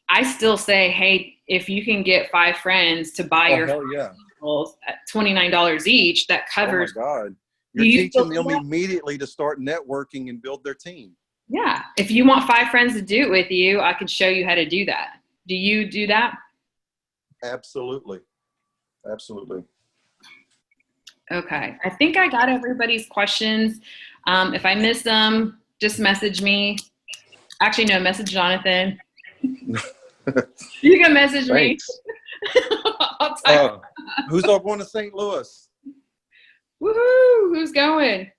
I still say, hey, if you can get 5 friends to buy your controls at $29 each, that covers. Oh my God. You're teaching them immediately to start networking and build their team. Yeah. If you want 5 friends to do it with you, I can show you how to do that. Do you do that? Absolutely. Absolutely. Okay. I think I got everybody's questions. If I miss them, just message me. Actually, no, message Jonathan. You can message me. I'll type. Who's all going to St. Louis? Woohoo! Who's going?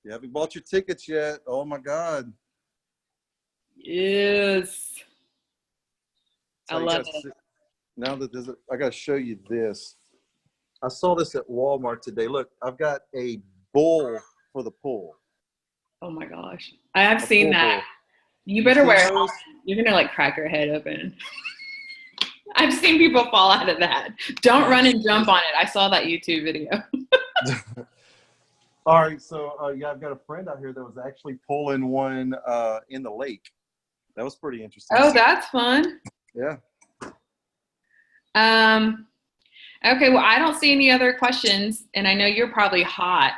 You haven't bought your tickets yet. Oh my God. Yes. So I love it. Now that I got to show you this. I saw this at Walmart today. Look, I've got a bull for the pool. Oh my gosh. I have seen that. You better wear it. You're going to like crack your head open. I've seen people fall out of that. Don't run and jump on it. I saw that YouTube video. All right. So, yeah, I've got a friend out here that was actually pulling one in the lake. That was pretty interesting. Oh, that's fun. Yeah. Okay. Well, I don't see any other questions, and I know you're probably hot.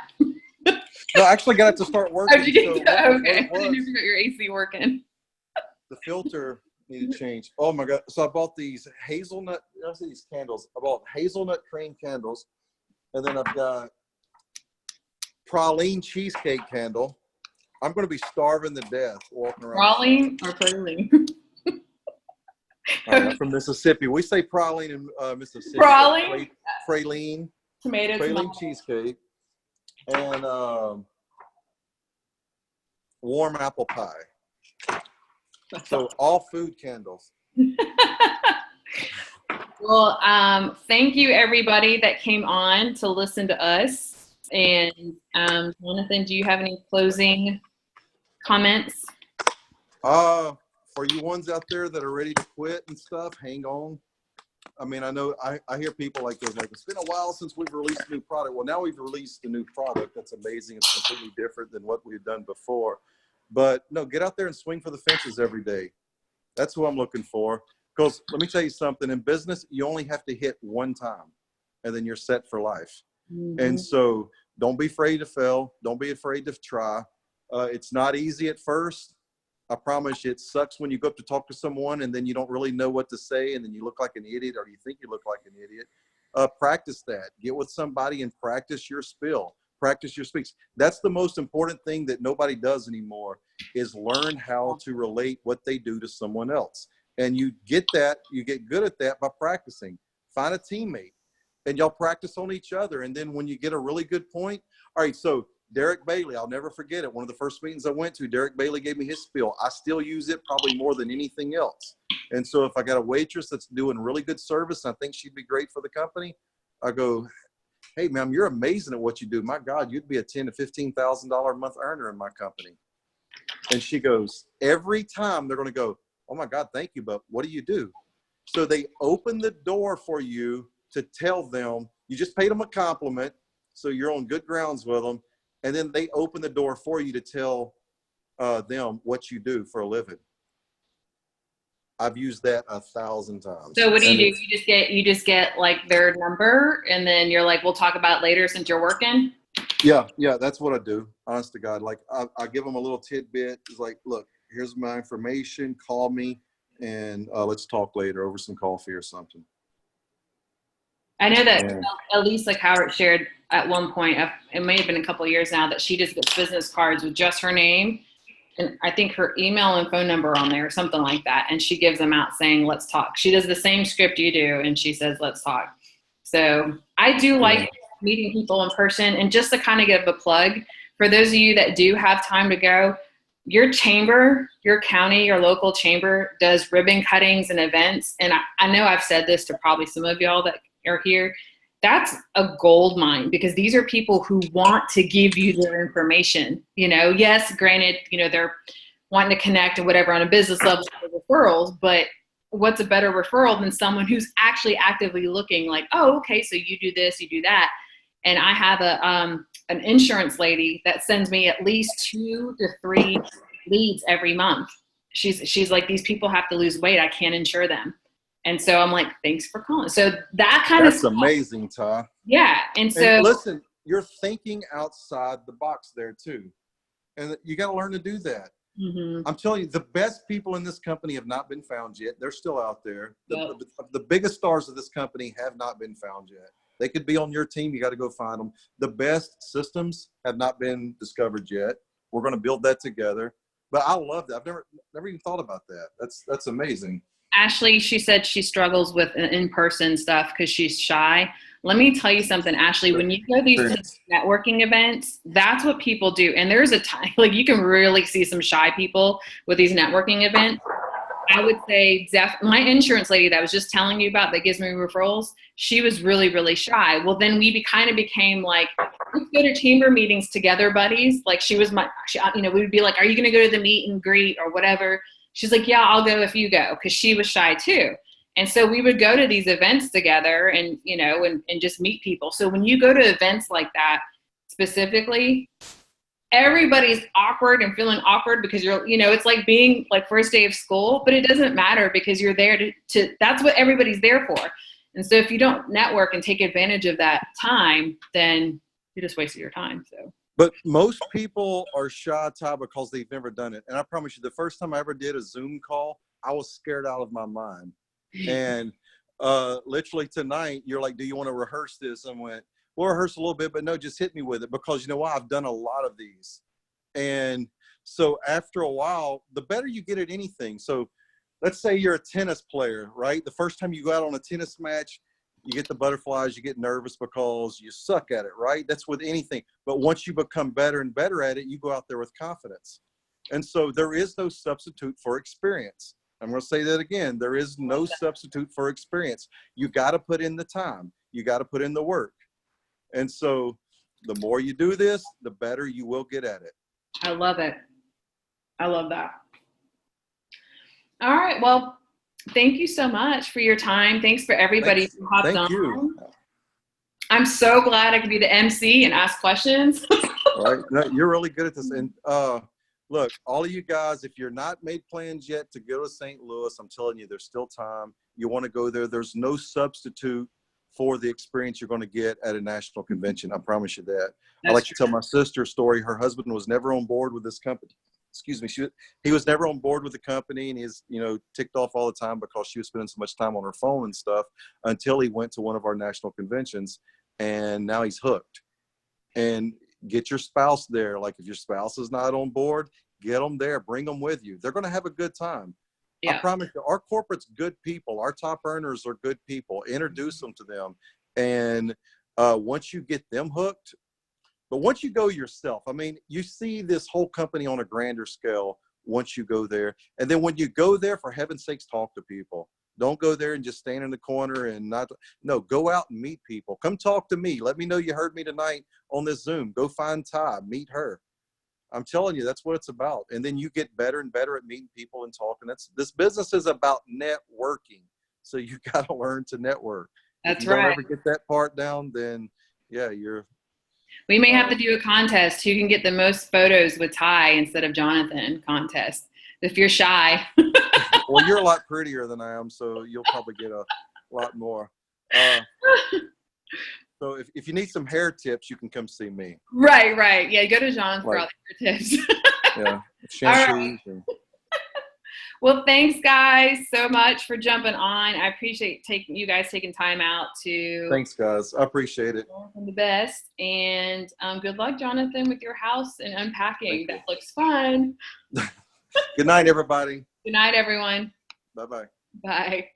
No, I actually got it to start working. Okay. I didn't even got your AC working. The filter needed to change. Oh my God. So I bought these hazelnut, I see these candles. I bought hazelnut cream candles. And then I've got praline cheesecake candle. I'm going to be starving to death walking around. Praline or praline? I'm from Mississippi. We say praline in Mississippi. Praline? Praline. Praline cheesecake. And warm apple pie. So all food candles. Well, thank you everybody that came on to listen to us. And Jonathan, do you have any closing comments? For you ones out there that are ready to quit and stuff, hang on. I mean, I know I hear people like this, like, it's been a while since we've released a new product. Well, now we've released a new product. That's amazing. It's completely different than what we've done before. But no, get out there and swing for the fences every day. That's who I'm looking for. Because let me tell you something, in business, you only have to hit one time and then you're set for life. Mm-hmm. And so don't be afraid to fail. Don't be afraid to try. It's not easy at first. I promise you, it sucks when you go up to talk to someone and then you don't really know what to say and then you look like an idiot or you think you look like an idiot. Practice that. Get with somebody and practice your spiel. Practice your speech. That's the most important thing that nobody does anymore is learn how to relate what they do to someone else. And you get that, you get good at that by practicing. Find a teammate and y'all practice on each other. And then when you get a really good point, all right, so Derek Bailey, I'll never forget it. One of the first meetings I went to, Derek Bailey gave me his spiel. I still use it probably more than anything else. And so if I got a waitress that's doing really good service, and I think she'd be great for the company, I go, hey, ma'am, you're amazing at what you do. My God, you'd be a $10,000 to $15,000 a month earner in my company. And she goes, every time they're going to go, oh my God, thank you, but what do you do? So they open the door for you to tell them, you just paid them a compliment, so you're on good grounds with them, and then they open the door for you to tell them what you do for a living. I've used that 1,000 times. So what do And you do? You just get like their number, and then you're like, we'll talk about it later since you're working. yeah, that's what I do. Honest to God, like I give them a little tidbit. It's like, look, here's my information. Call me, and let's talk later over some coffee or something. I know that Yeah. Elisa Cowart shared at one point, it may have been a couple of years now, that she just gets business cards with just her name and I think her email and phone number on there or something like that. And she gives them out saying, let's talk. She does the same script you do. And she says, let's talk. So I do like meeting people in person. And just to kind of give a plug for those of you that do have time to go, your chamber, your county, your local chamber does ribbon cuttings and events. And I know I've said this to probably some of y'all that are here. That's a gold mine, because these are people who want to give you their information. You know, yes, granted, you know, they're wanting to connect or whatever on a business level for referrals, but what's a better referral than someone who's actually actively looking like, oh, okay, so you do this, you do that. And I have an insurance lady that sends me at least 2 to 3 leads every month. She's like, these people have to lose weight. I can't insure them. And so I'm like, thanks for calling. So that kind of That's amazing, Ty. Yeah. And so And listen, you're thinking outside the box there too. And you got to learn to do that. mm-hmm. I'm telling you, the best people in this company have not been found yet. They're still out there. The biggest stars of this company have not been found yet. They could be on your team. You got to go find them. The best systems have not been discovered yet. We're going to build that together. But I love that. I've never even thought about that. That's amazing. Ashley, she said she struggles with in-person stuff because she's shy. Let me tell you something, Ashley, when you go to these networking events, that's what people do. And there's a time, like you can really see some shy people with these networking events. I would say my insurance lady that I was just telling you about that gives me referrals, she was really, really shy. Well, then we kind of became like, let's go to chamber meetings together, buddies. Like we would be like, are you going to go to the meet and greet or whatever? She's like, yeah, I'll go if you go, because she was shy too. And so we would go to these events together and, you know, and just meet people. So when you go to events like that specifically, everybody's awkward and feeling awkward because you're, you know, it's like being like first day of school, but it doesn't matter because you're there to that's what everybody's there for. And so if you don't network and take advantage of that time, then you just wasted your time. So. But most people are shy, Ty, because they've never done it. And I promise you, the first time I ever did a Zoom call, I was scared out of my mind. And literally tonight, you're like, do you want to rehearse this? And I went, we'll rehearse a little bit, but no, just hit me with it, because you know what? I've done a lot of these. And so after a while, the better you get at anything. So let's say you're a tennis player, right? The first time you go out on a tennis match, you get the butterflies, you get nervous because you suck at it, right? That's with anything. But once you become better and better at it, you go out there with confidence. And so there is no substitute for experience. I'm going to say that again. There is no substitute for experience. You got to put in the time. You got to put in the work. And so the more you do this, the better you will get at it. I love it. I love that. All right. Well, thank you so much for your time. Thanks for everybody who hopped on. Thank you. I'm so glad I could be the MC and ask questions. All right. No, you're really good at this. And look, all of you guys, if you're not made plans yet to go to St. Louis, I'm telling you, there's still time. You want to go there. There's no substitute for the experience you're going to get at a national convention. I promise you that. I like to tell my sister's story. Her husband was never on board with this company. Excuse me. He was never on board with the company, and he's, you know, ticked off all the time because she was spending so much time on her phone and stuff, until he went to one of our national conventions, and now he's hooked. And get your spouse there. Like if your spouse is not on board, get them there, bring them with you. They're going to have a good time. Yeah. I promise you, our corporate's good people. Our top earners are good people. Introduce them to them. And once you get them hooked, but once you go yourself, I mean, you see this whole company on a grander scale once you go there. And then when you go there, for heaven's sakes, talk to people. Don't go there and just stand in the corner and no, go out and meet people. Come talk to me. Let me know you heard me tonight on this Zoom. Go find Ty, meet her. I'm telling you, that's what it's about. And then you get better and better at meeting people and talking. This business is about networking. So you got to learn to network. That's if you don't right. ever get that part down, then yeah, We may have to do a contest. Who can get the most photos with Ty instead of Jonathan contest? If you're shy. well, you're a lot prettier than I am, so you'll probably get a lot more. So if you need some hair tips, you can come see me. Right. Yeah, go to John for all the hair tips. Yeah. All right. Well, thanks guys so much for jumping on. I appreciate you guys taking time out to. Thanks guys. I appreciate it. The best. And good luck, Jonathan, with your house and unpacking. That looks fun. Good night, everybody. Good night, everyone. Bye-bye. Bye.